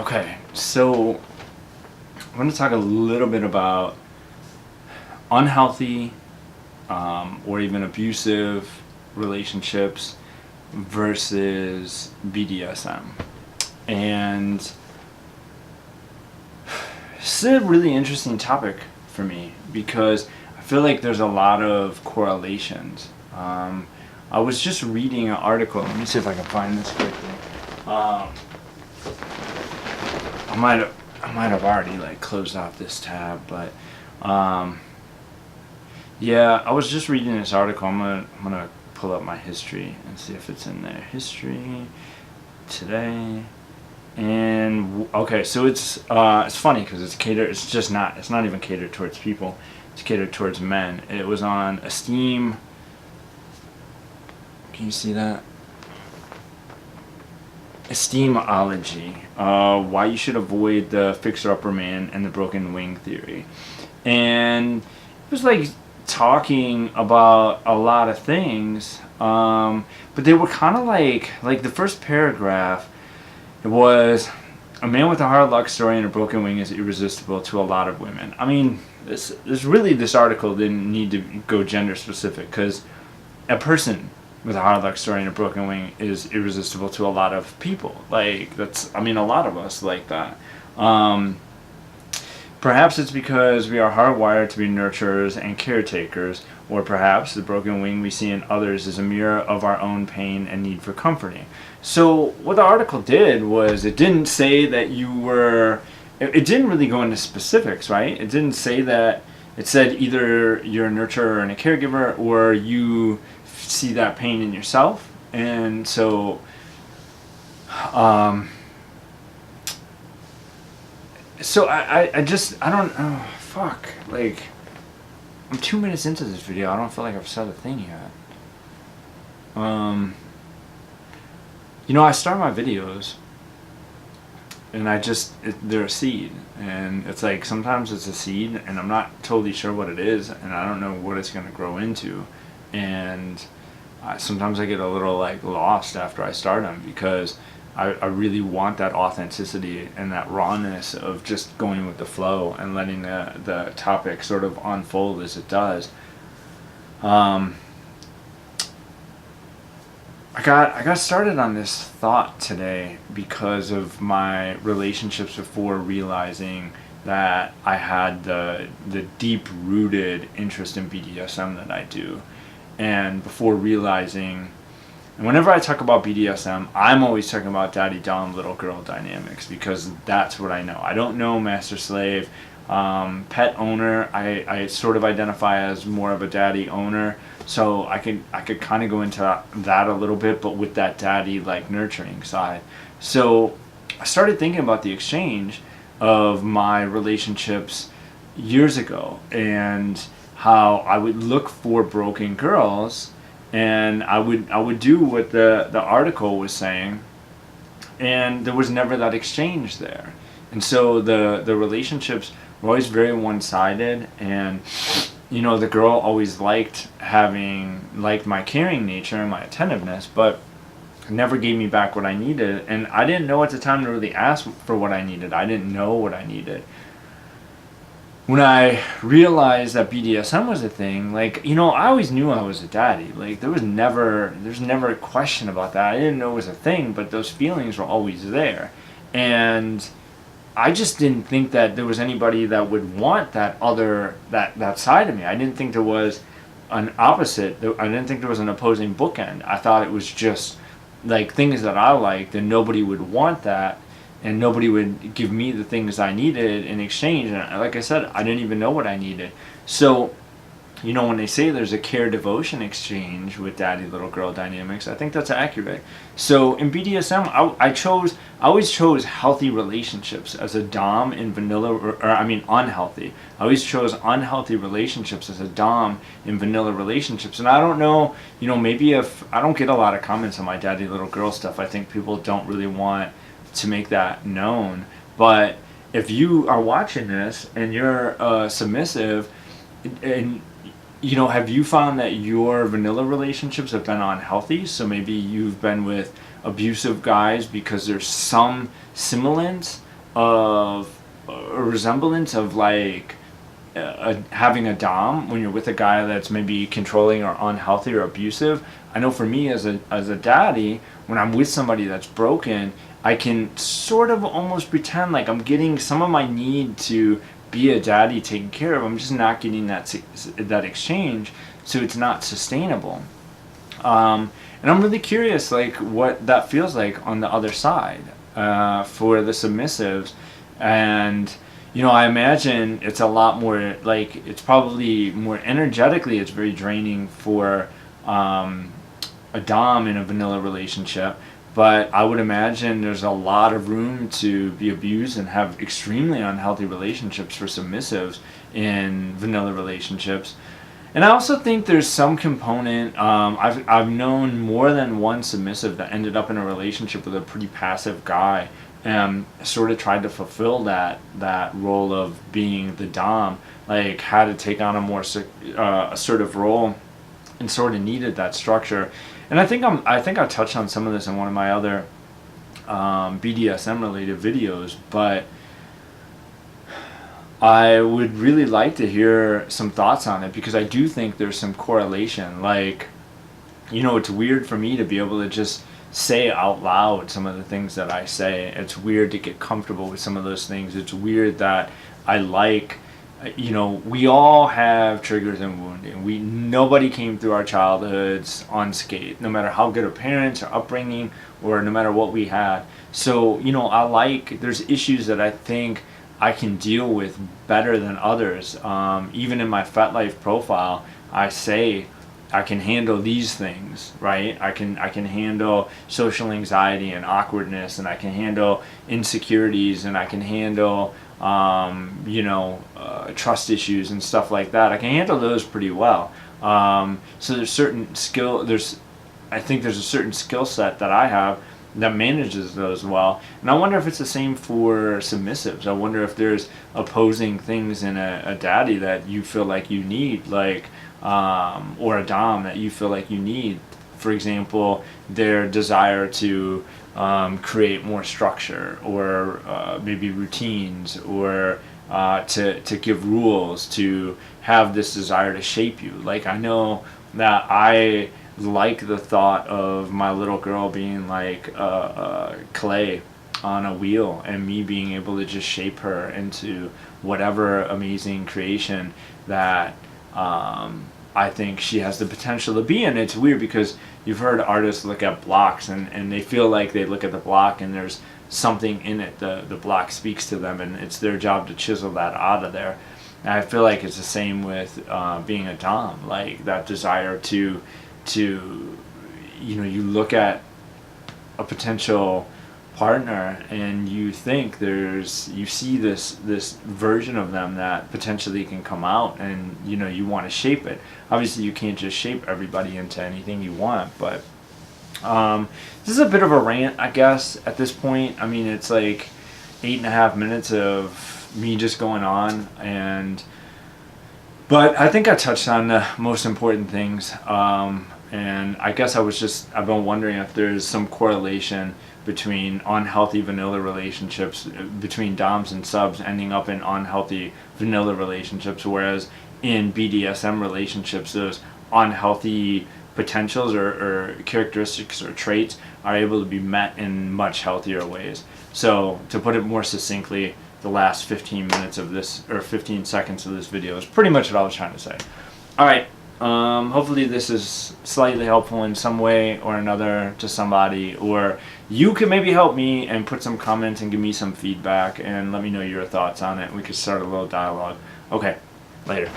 Okay, so I'm going to talk a little bit about unhealthy or even abusive relationships versus BDSM. And this is a really interesting topic for me because I feel like there's a lot of correlations. I was just reading an article. Let me see if I can find this quickly. I might have already like closed off this tab, but yeah, I was just reading this article. I'm gonna pull up my history and see if it's in there. History today, and okay, so it's funny because it's catered. It's not even catered towards people. It's catered towards men. It was on Esteem. Can you see that? Esteemology, why you should avoid the fixer-upper man and the broken wing theory. And it was like talking about a lot of things, but they were kind of like the first paragraph, it was, a man with a hard luck story and a broken wing is irresistible to a lot of women. I mean, this article didn't need to go gender specific, because a person with a hard luck story and a broken wing is irresistible to a lot of people. Like, a lot of us like that. Perhaps it's because we are hardwired to be nurturers and caretakers, or perhaps the broken wing we see in others is a mirror of our own pain and need for comforting. So what the article did was, it didn't say that you were, it didn't really go into specifics, right? It didn't say that. It said either you're a nurturer and a caregiver, or you see that pain in yourself. And so I don't, oh fuck, like, I'm 2 minutes into this video. I don't feel like I've said a thing yet. I start my videos and they're a seed, and it's like, sometimes it's a seed and I'm not totally sure what it is, and I don't know what it's going to grow into. And sometimes I get a little like lost after I start them, because I really want that authenticity and that rawness of just going with the flow and letting the topic sort of unfold as it does. I got started on this thought today because of my relationships before realizing that I had the deep-rooted interest in BDSM that I do. And before realizing, and whenever I talk about BDSM, I'm always talking about daddy dom little girl dynamics, because that's what I know. I don't know master slave. Pet owner, I sort of identify as more of a daddy owner, so I could kind of go into that a little bit, but with that daddy like nurturing side. So I started thinking about the exchange of my relationships years ago, and how I would look for broken girls, and I would do what the article was saying, and there was never that exchange there. And so the relationships were always very one-sided, and the girl always liked my caring nature and my attentiveness, but never gave me back what I needed. And I didn't know at the time to really ask for what I needed. I didn't know what I needed. When I realized that BDSM was a thing, like, I always knew I was a daddy. Like, there's never a question about that. I didn't know it was a thing, but those feelings were always there. And I just didn't think that there was anybody that would want that side of me. I didn't think there was an opposite. I didn't think there was an opposing bookend. I thought it was just like things that I liked, and nobody would want that, and nobody would give me the things I needed in exchange. And like I said, I didn't even know what I needed. So, when they say there's a care devotion exchange with daddy little girl dynamics, I think that's accurate. So in BDSM, I always chose healthy relationships as a dom in vanilla, unhealthy. I always chose unhealthy relationships as a dom in vanilla relationships. And I don't know, maybe if I don't get a lot of comments on my daddy little girl stuff, I think people don't really want to make that known. But if you are watching this and you're submissive, and have you found that your vanilla relationships have been unhealthy? So maybe you've been with abusive guys because there's some semblance of a resemblance of like having a dom when you're with a guy that's maybe controlling or unhealthy or abusive. I know for me as a daddy, when I'm with somebody that's broken, I can sort of almost pretend like I'm getting some of my need to be a daddy taken care of. I'm just not getting that exchange, so it's not sustainable. And I'm really curious, like what that feels like on the other side for the submissives. And I imagine it's a lot more like it's probably more energetically. It's very draining for a dom in a vanilla relationship. But I would imagine there's a lot of room to be abused and have extremely unhealthy relationships for submissives in vanilla relationships. And I also think there's some component. I've known more than one submissive that ended up in a relationship with a pretty passive guy, and sort of tried to fulfill that role of being the dom, like had to take on a more assertive role, and sort of needed that structure. And I think I touched on some of this in one of my other BDSM related videos, but I would really like to hear some thoughts on it, because I do think there's some correlation. Like, it's weird for me to be able to just say out loud some of the things that I say. It's weird to get comfortable with some of those things. It's weird that I like, we all have triggers and wounding. Nobody came through our childhoods unscathed, no matter how good of parents or upbringing, or no matter what we had. So, there's issues that I think I can deal with better than others. Even in my FetLife profile, I say I can handle these things, right? I can handle social anxiety and awkwardness, and I can handle insecurities, and I can handle trust issues and stuff like that. I can handle those pretty well. So there's certain skill. I think there's a certain skill set that I have that manages those well. And I wonder if it's the same for submissives. I wonder if there's opposing things in a daddy that you feel like you need, like, or a dom that you feel like you need. For example, their desire to create more structure, or maybe routines, or to give rules, to have this desire to shape you. Like, I know that I like the thought of my little girl being like clay on a wheel, and me being able to just shape her into whatever amazing creation that I think she has the potential to be. And it's weird because you've heard artists look at blocks, and they feel like they look at the block and there's something in it. The block speaks to them, and it's their job to chisel that out of there. And I feel like it's the same with being a dom, like that desire to you look at a potential partner and you think you see this version of them that potentially can come out, and you want to shape it. Obviously you can't just shape everybody into anything you want, but this is a bit of a rant, I guess, at this point. I mean, it's like 8.5 minutes of me just going on, but I think I touched on the most important things. And I guess I've been wondering if there's some correlation between unhealthy vanilla relationships, between doms and subs ending up in unhealthy vanilla relationships, whereas in BDSM relationships, those unhealthy potentials or characteristics or traits are able to be met in much healthier ways. So to put it more succinctly, the last 15 minutes of this, or 15 seconds of this video, is pretty much what I was trying to say. All right. Hopefully this is slightly helpful in some way or another to somebody, or you can maybe help me and put some comments and give me some feedback and let me know your thoughts on it. We could start a little dialogue. Okay, later.